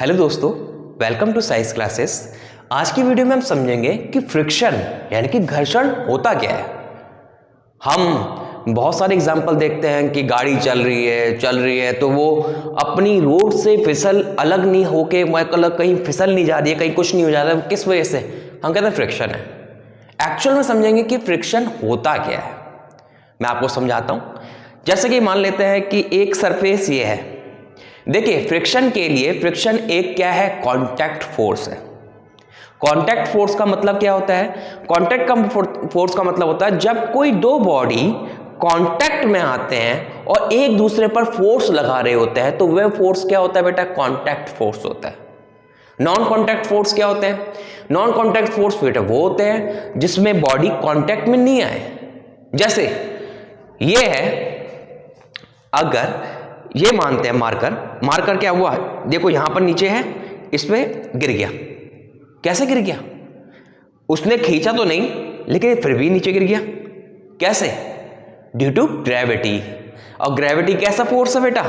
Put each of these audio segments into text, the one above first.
Hello दोस्तों, welcome to science classes. आज की वीडियो में हम समझेंगे कि फ्रिक्शन यानी कि घर्षण होता क्या है। हम बहुत सारे एग्जाम्पल देखते हैं कि गाड़ी चल रही है तो वो अपनी रोड से फिसल अलग नहीं होके कहीं फिसल नहीं जा रही है, कहीं कुछ नहीं हो जा रहा है। किस वजह से? हम कहते हैं फ्रिक्शन है। एक्चुअल में समझेंगे कि फ्रिक्शन होता क्या है। मैं आपको समझाता हूं। जैसे कि मान लेते हैं कि एक सरफेस ये है। देखिए, फ्रिक्शन के लिए फ्रिक्शन एक क्या है? कांटेक्ट फोर्स है। कांटेक्ट फोर्स का मतलब क्या होता है? कांटेक्ट का फोर्स का मतलब होता है जब कोई दो बॉडी कांटेक्ट में आते हैं और एक दूसरे पर फोर्स लगा रहे होते हैं तो वह फोर्स क्या होता है बेटा? कांटेक्ट फोर्स होता है। नॉन कांटेक्ट फोर्स क्या होते हैं? नॉन कांटेक्ट फोर्स बेटा वो होते हैं जिसमें बॉडी कांटेक्ट में नहीं आए। जैसे ये है, अगर ये मानते हैं मार्कर क्या हुआ? देखो यहां पर नीचे है, इसमें गिर गया। कैसे गिर गया? उसने खींचा तो नहीं, लेकिन फिर भी नीचे गिर गया। कैसे? Due to gravity. और ग्रेविटी कैसा फोर्स है बेटा?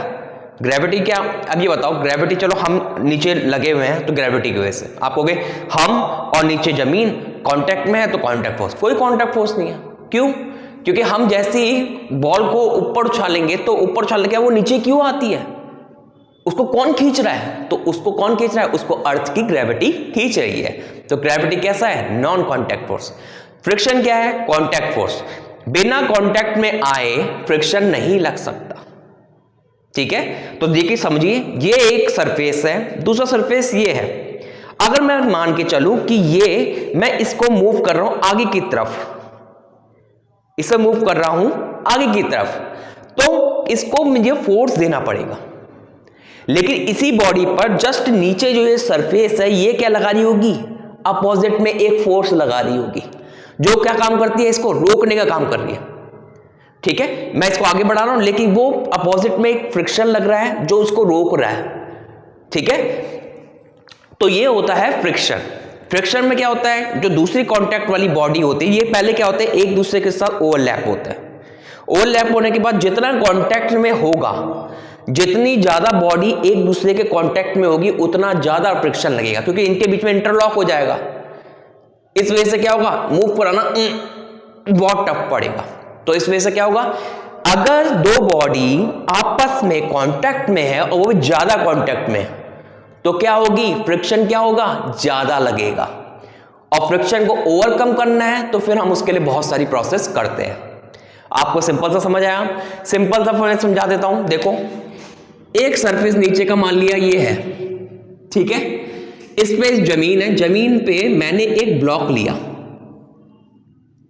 ग्रेविटी क्या? अब ये बताओ, ग्रेविटी, चलो हम नीचे लगे हुए हैं तो ग्रेविटी की वजह से। आप कहोगे हम और नीचे जमीन कांटेक्ट में है तो कांटेक्ट फोर्स। कोई कांटेक्ट फोर्स नहीं है। क्यों? क्योंकि हम जैसे ही बॉल को ऊपर उछालेंगे तो ऊपर उछाल के वो नीचे क्यों आती है? उसको कौन खींच रहा है? तो उसको कौन खींच रहा है? उसको अर्थ की ग्रेविटी खींच रही है। तो ग्रेविटी कैसा है? Non contact force. फ्रिक्शन क्या है? Contact force. बिना कांटेक्ट में आए फ्रिक्शन नहीं लग सकता। ठीक है, तो देखिए समझिए, ये एक सरफेस है, दूसरा सरफेस ये है। अगर मैं मान के चलूं कि ये मैं इसको मूव कर रहा हूं आगे की तरफ, इसे मूव कर रहा हूं आगे की तरफ, तो इसको मुझे फोर्स देना पड़ेगा। लेकिन इसी बॉडी पर जस्ट नीचे जो ये सरफेस है, ये क्या लगा रही होगी? अपोजिट में एक फोर्स लगा रही होगी, जो क्या काम करती है? इसको रोकने का काम कर रही है। ठीक है, मैं इसको आगे बढ़ा रहा हूं, लेकिन वो अपोजिट में एक फ्रिक्शन लग रहा है जो उसको रोक रहा है। ठीक है, तो ये होता है फ्रिक्शन। फ्रिक्शन में क्या होता है? जो दूसरी कांटेक्ट वाली बॉडी होती है, ये पहले क्या होते हैं? एक दूसरे के साथ ओवरलैप होता है। ओवरलैप होने के बाद जितना कांटेक्ट में होगा, जितनी ज्यादा बॉडी एक दूसरे के कांटेक्ट में होगी, उतना ज्यादा फ्रिक्शन लगेगा, क्योंकि इनके बीच में इंटरलॉक हो जाएगा। इस वजह से क्या होगा? मूव कराना बहुत टफ पड़ेगा। तो इस वजह से क्या होगा? अगर दो बॉडी आपस में कांटेक्ट में है और वो भी ज्यादा कांटेक्ट में है, तो क्या होगी? फ्रिक्शन क्या होगा? ज्यादा लगेगा। और फ्रिक्शन को ओवरकम करना है तो फिर हम उसके लिए बहुत सारी प्रोसेस करते हैं। आपको सिंपल सा समझ आया? सिंपल सा मैं समझा देता हूं। देखो, एक सरफेस नीचे का मान लिया ये है, ठीक है, इस पे जमीन है, जमीन पे मैंने एक ब्लॉक लिया।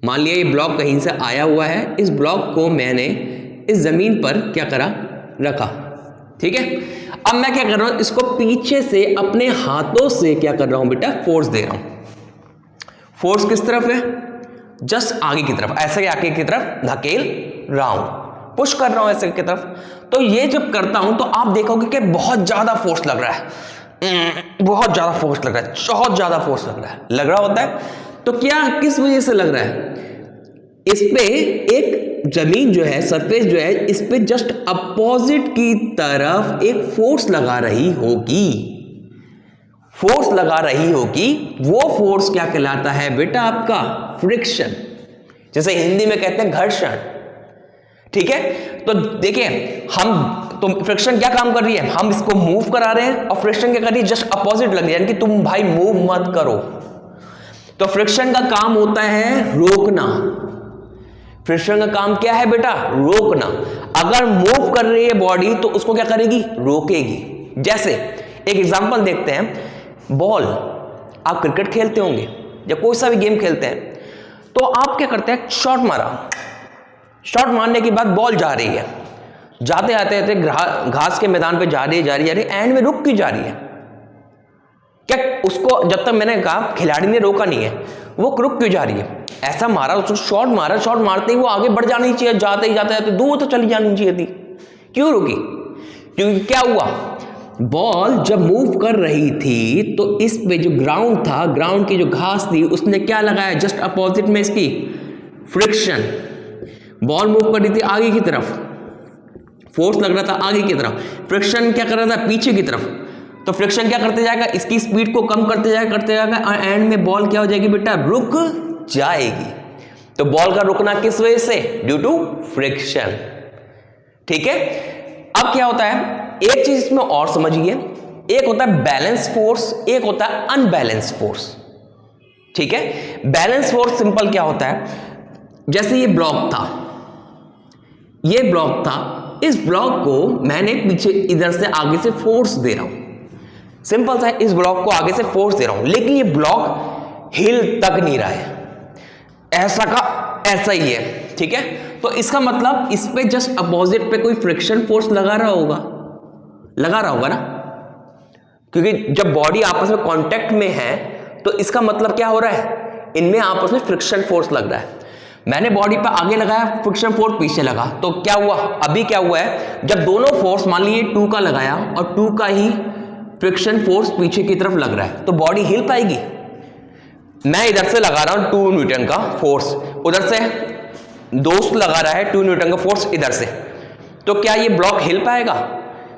मान लिया ये ब्लॉक कहीं से आया हुआ है, इस ब्लॉक को मैंने इस जमीन पर क्या करा? रखा। ठीक है, अब मैं क्या कर रहा हूं? इसको पीछे से अपने हाथों से क्या कर रहा हूं बेटा? फोर्स दे रहा हूं। फोर्स किस तरफ है? जस्ट आगे की तरफ, ऐसे आगे की तरफ धकेल रहा हूं, पुश कर रहा हूं ऐसे की तरफ। तो ये जब करता हूं तो आप देखोगे कि बहुत ज्यादा फोर्स लग रहा है, बहुत ज्यादा फोर्स लग रहा है, बहुत ज्यादा फोर्स लग रहा होता है। तो क्या, किस वजह से लग रहा है? इस पे एक जमीन जो है, सरफेस जो है, इस पे जस्ट अपोजिट की तरफ एक फोर्स लगा रही होगी। फोर्स लगा रही होगी, वो फोर्स क्या कहलाता है बेटा? आपका फ्रिक्शन, जैसे हिंदी में कहते हैं घर्षण। ठीक है, तो देखिए तो फ्रिक्शन क्या काम कर रही है? हम इसको मूव करा रहे हैं और फ्रिक्शन क्या कर रही है? जस्ट अपोजिट लग रही है, यानी कि तुम भाई मूव मत करो। तो फ्रिक्शन का काम होता है रोकना। फ्रिक्शन का काम क्या है बेटा? रोकना। अगर मूव कर रही है बॉडी तो उसको क्या करेगी? रोकेगी। जैसे एक एग्जांपल देखते हैं, बॉल, आप क्रिकेट खेलते होंगे या कोई सा भी गेम खेलते हैं, तो आप क्या करते हैं? शॉट मारा, शॉट मारने के बाद बॉल जा रही है, जाते आते घास के मैदान पे जा रही है, एंड में रुक क्यों जा रही है? क्या उसको, जब तक मैंने कहा खिलाड़ी ने रोका नहीं है, वो रुक क्यों जा रही है? ऐसा मारा, उसको शॉट मारा, शॉट मारते ही वो आगे बढ़ जानी चाहिए, जाते ही जाते दूर तो चली जानी चाहिए थी। क्यों रुकी? क्योंकि क्या हुआ? बॉल जब मूव कर रही थी तो इस पे जो ग्राउंड था, ग्राउंड की जो घास थी, उसने क्या लगाया? जस्ट अपोजिट में इसकी फ्रिक्शन। बॉल मूव कर रही थी आगे की तरफ, फोर्स लग रहा था आगे की तरफ, फ्रिक्शन क्या कर रहा था? पीछे की तरफ। तो फ्रिक्शन क्या करते जाएगा, इसकी स्पीड को कम करते जाएगा और एंड में बॉल क्या हो जाएगी बेटा, रुक जाएगी। तो बॉल का रुकना किस वजह से, ड्यू टू फ्रिक्शन। ठीक है, अब क्या होता है, एक चीज इसमें और समझिए, एक होता है बैलेंस फोर्स, एक होता है अनबैलेंस फोर्स। ठीक है, बैलेंस फोर्स सिंपल क्या होता है, जैसे ये ब्लॉक था, ये ब्लॉक था, इस ब्लॉक को मैंने पीछे इधर से आगे से फोर्स दे रहा हूं, सिंपल सा है, इस ब्लॉक को आगे से फोर्स दे रहा हूं, लेकिन ये ब्लॉक हिल तक नहीं रहा है, ऐसा का ऐसा ही है। ठीक है, तो इसका मतलब इस पे जस्ट अपोजिट पे कोई फ्रिक्शन फोर्स लगा रहा होगा ना, क्योंकि जब बॉडी आपस में कांटेक्ट में है तो इसका मतलब क्या हो रहा है, इनमें आपस में फ्रिक्शन फोर्स लग रहा है। मैंने बॉडी पे आगे लगाया, फ्रिक्शन फोर्स पीछे लगा, तो क्या हुआ, अभी क्या हुआ है, जब दोनों फोर्स मान लीजिए 2 का लगाया और 2 का ही फ्रिक्शन फोर्स पीछे की तरफ लग रहा है, तो बॉडी हिल पाएगी। मैं इधर से लगा रहा हूं 2 न्यूटन का फोर्स, उधर से दोस्त लगा रहा है 2 न्यूटन का फोर्स इधर से, तो क्या ये ब्लॉक हिल पाएगा?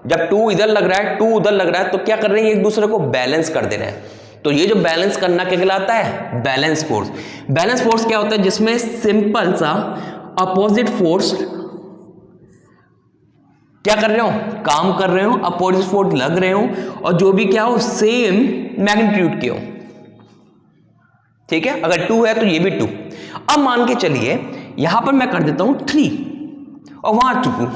जब 2 इधर लग रहा है 2 उधर लग रहा है, तो क्या कर रहे हैं, एक दूसरे को बैलेंस कर दे रहे हैं। तो ये जो बैलेंस करना क्या कहलाता है, बैलेंस फोर्स। बैलेंस फोर्स क्या होता है, जिसमें सिंपल सा अपोजिट फोर्स क्या कर रहे हो, काम कर रहे हो, अपोजिट फोर्स लग रहे हो, और जो भी क्या हो सेम मैग्नीट्यूड के हो। ठीक है, अगर 2 है तो ये भी 2। अब मान के चलिए यहां पर मैं कर देता हूं 3 और वहां 2।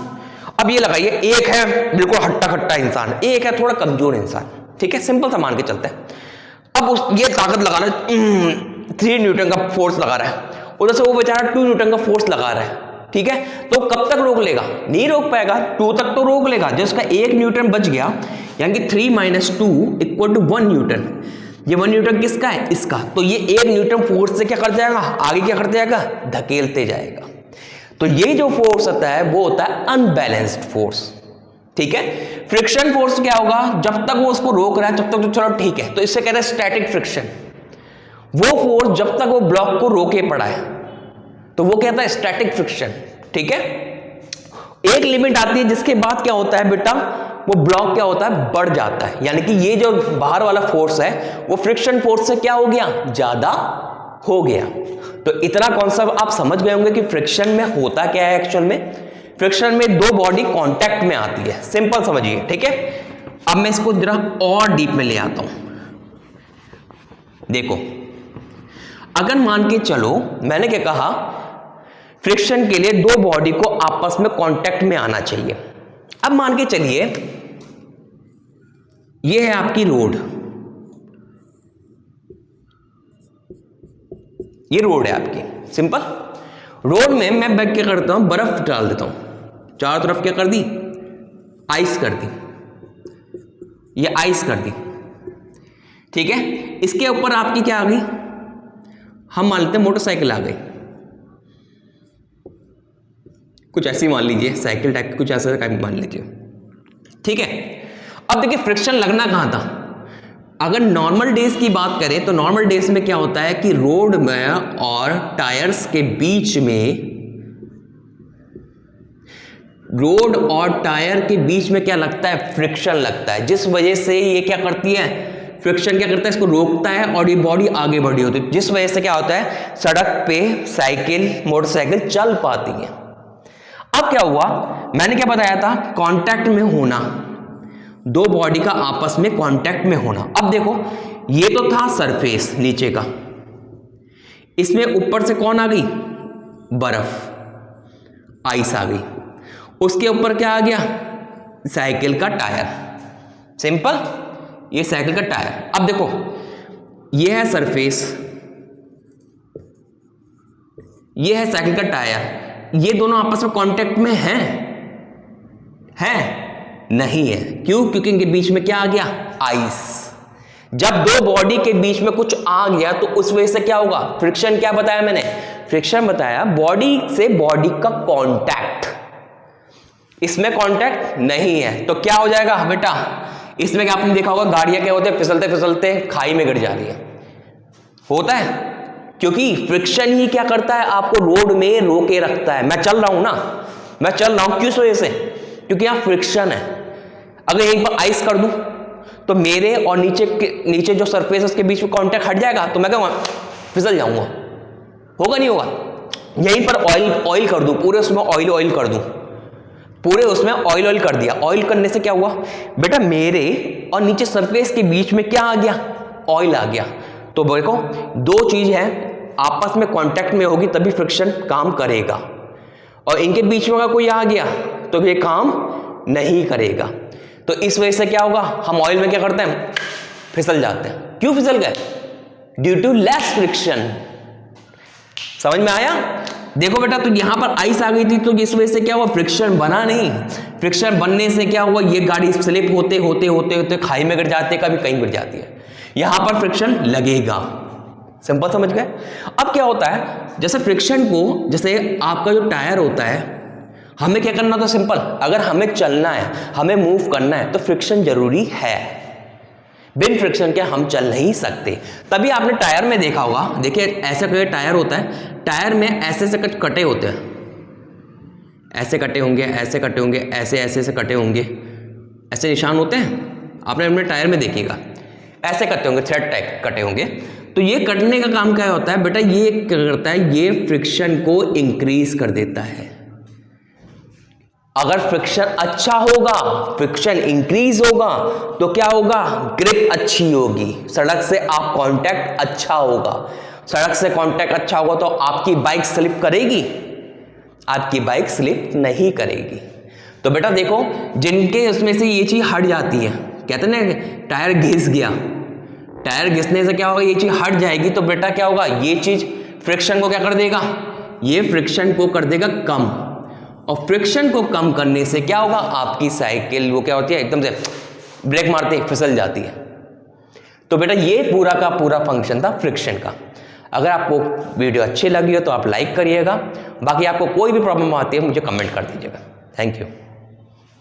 अब ये लगाइए, एक है बिल्कुल हट्टा खट्टा इंसान, एक है थोड़ा कमजोर इंसान। ठीक है, सिंपल सा मान के चलते हैं। अब ये ताकत लगा रहा है, 3 न्यूटन का फोर्स लगा रहा है, उधर से वो बेचारा 2 न्यूटन का फोर्स लगा रहा है। ठीक है, तो कब तक रोक लेगा, नहीं रोक पाएगा, 2 तक तो रोक लेगा, जिसका 1 न्यूटन बच गया, यानी कि 3 - 2 = 1 न्यूटन। ये 1 न्यूटन किसका है, इसका, तो ये 1 न्यूटन फोर्स से क्या कर जाएगा, आगे क्या करते जाएगा, धकेलते जाएगा। तो ये जो फोर्स होता है वो होता है अनबैलेंस्ड फोर्स। ठीक है, फ्रिक्शन फोर्स क्या होगा, जब तक वो उसको रोक रहा है जब तक तो चलो ठीक है, तो इससे कहते हैं स्टैटिक फ्रिक्शन। वो फोर्स जब तक वो ब्लॉक को रोके पड़ा है तो वो कहता है स्टैटिक फ्रिक्शन। ठीक है, एक लिमिट आती है जिसके बाद क्या होता है बेटा, वो ब्लॉक क्या होता है, बढ़ जाता है, यानी कि ये जो बाहर वाला फोर्स है वो फ्रिक्शन फोर्स से क्या हो गया, ज्यादा हो गया। तो इतना कॉन्सेप्ट आप समझ गए होंगे कि फ्रिक्शन में होता क्या है। एक्चुअल में फ्रिक्शन में 2 बॉडी कांटेक्ट में आती है, सिंपल समझिए। ठीक है, अब मैं इसको जरा और डीप में ले आता हूं। देखो, अगर मान के चलो, मैंने क्या कहा, फ्रिक्शन के लिए 2 बॉडी को आपस में कांटेक्ट में आना चाहिए। अब मान के चलिए ये है आपकी रोड, ये रोड है आपकी, सिंपल। रोड में मैं बैग क्या करता हूं, बर्फ डाल देता हूं, चारों तरफ क्या कर दी, आइस कर दी, ये आइस कर दी। ठीक है, इसके ऊपर आपकी क्या आ गई, हम मान लेते हैं मोटरसाइकिल आ गई, कुछ ऐसी मान लीजिए, साइकिल टाइप, कुछ ऐसा टाइप मान लीजिए। ठीक है, अब देखिए फ्रिक्शन लगना कहां था। अगर नॉर्मल डेज की बात करें तो नॉर्मल डेज में क्या होता है कि रोड में और टायर्स के बीच में, रोड और टायर के बीच में क्या लगता है, फ्रिक्शन लगता है, जिस वजह से ये क्या करती है, फ्रिक्शन क्या करता है, इसको रोकता है और ये बॉडी आगे बढ़ी होती है, जिस वजह से क्या होता है, सड़क पे साइकिल मोटरसाइकिल चल पाती है। अब क्या हुआ, मैंने क्या बताया था, कांटेक्ट में होना, 2 बॉडी का आपस में कांटेक्ट में होना। अब देखो, ये तो था सरफेस नीचे का, इसमें ऊपर से कौन आ गई, बर्फ, आइस आ गई, उसके ऊपर क्या आ गया, साइकिल का टायर, सिंपल, ये साइकिल का टायर। अब देखो, ये है सरफेस, ये है साइकिल का टायर, ये दोनों आपस में कांटेक्ट में हैं, नहीं है, क्यों, क्योंकि इनके बीच में क्या आ गया, आइस। जब 2 बॉडी के बीच में कुछ आ गया तो उस वजह से क्या होगा, फ्रिक्शन। क्या बताया मैंने, फ्रिक्शन बताया बॉडी से बॉडी का कांटेक्ट, इसमें कांटेक्ट नहीं है तो क्या हो जाएगा बेटा, इसमें क्या आपने देखा होगा, गाड़ियां क्या होते हैं, फिसलते फिसलते खाई में गिर जा रही है, होता है, क्योंकि फ्रिक्शन ही क्या करता है, आपको रोड में रोके रखता है। मैं चल रहा हूं ना, मैं चल रहा हूं, किस वजह से, क्योंकि यहां फ्रिक्शन है। अगर यहीं पर आइस कर दूं तो मेरे और नीचे जो सरफेस है उसके बीच में कांटेक्ट हट जाएगा, तो मैं क्या फिसल जाऊंगा, होगा नहीं होगा। यहीं पर ऑयल कर दूं, पूरे उसमें ऑयल कर दूं, पूरे उसमें ऑयल कर दिया। ऑयल करने से क्या हुआ बेटा, मेरे और नीचे सरफेस के बीच में क्या आ गया, ऑयल आ गया। तो देखो दो चीज है आपस में कांटेक्ट में होगी तभी फ्रिक्शन काम करेगा, और इनके बीच में अगर कोई आ गया तो ये काम नहीं करेगा। तो इस वजह से क्या होगा, हम ऑयल में क्या करते हैं, फिसल जाते हैं। क्यों फिसल गए, ड्यू टू लेस फ्रिक्शन। समझ में आया। देखो बेटा, तो यहां पर आइस आ गई थी, तो इस वजह से क्या हुआ, फ्रिक्शन बना नहीं। फ्रिक्शन बनने से क्या हुआ, ये गाड़ी स्लिप होते होते होते होते खाई में गिर जाती है, कभी कहीं गिर जाती है, यहां पर फ्रिक्शन लगेगा। सिंपल समझ गए। अब क्या होता है, जैसे फ्रिक्शन को, जैसे आपका जो टायर होता है, हमें क्या करना था, सिंपल, अगर हमें चलना है, हमें मूव करना है, तो फ्रिक्शन जरूरी है। बिन फ्रिक्शन के हम चल नहीं सकते। तभी आपने टायर में देखा होगा, देखिए ऐसे कोई टायर होता है, टायर में ऐसे से कटे होते हैं, ऐसे कटे होंगे, ऐसे कटे होंगे, ऐसे ऐसे से कटे होंगे, ऐसे निशान होते हैं, आपने अपने टायर में देखिएगा, ऐसे कटे होंगे, थ्रेड टाइप कटे होंगे। तो ये कटने का काम क्या होता है बेटा, ये क्या करता है, ये फ्रिक्शन को इंक्रीज कर देता है। अगर फ्रिक्शन अच्छा होगा, फ्रिक्शन इंक्रीज होगा, तो क्या होगा, ग्रिप अच्छी होगी, सड़क से आप कांटेक्ट अच्छा होगा। सड़क से कांटेक्ट अच्छा होगा तो आपकी बाइक स्लिप करेगी, आपकी बाइक स्लिप नहीं करेगी। तो बेटा देखो, जिनके उसमें से ये चीज हट जाती है, कहते हैं ना टायर घिस गया, टायर घिसने से क्या होगा, ये चीज हट जाएगी, तो बेटा क्या होगा, ये चीज फ्रिक्शन को क्या कर देगा, ये फ्रिक्शन को कर देगा कम, और फ्रिक्शन को कम करने से क्या होगा, आपकी साइकिल वो क्या होती है, एकदम से ब्रेक मारते ही फिसल जाती है। तो बेटा ये पूरा का पूरा फंक्शन था फ्रिक्शन का। अगर आपको वीडियो अच्छी लगी हो तो आप लाइक करिएगा, बाकी आपको कोई भी प्रॉब्लम आती है मुझे कमेंट कर दीजिएगा। Thank you.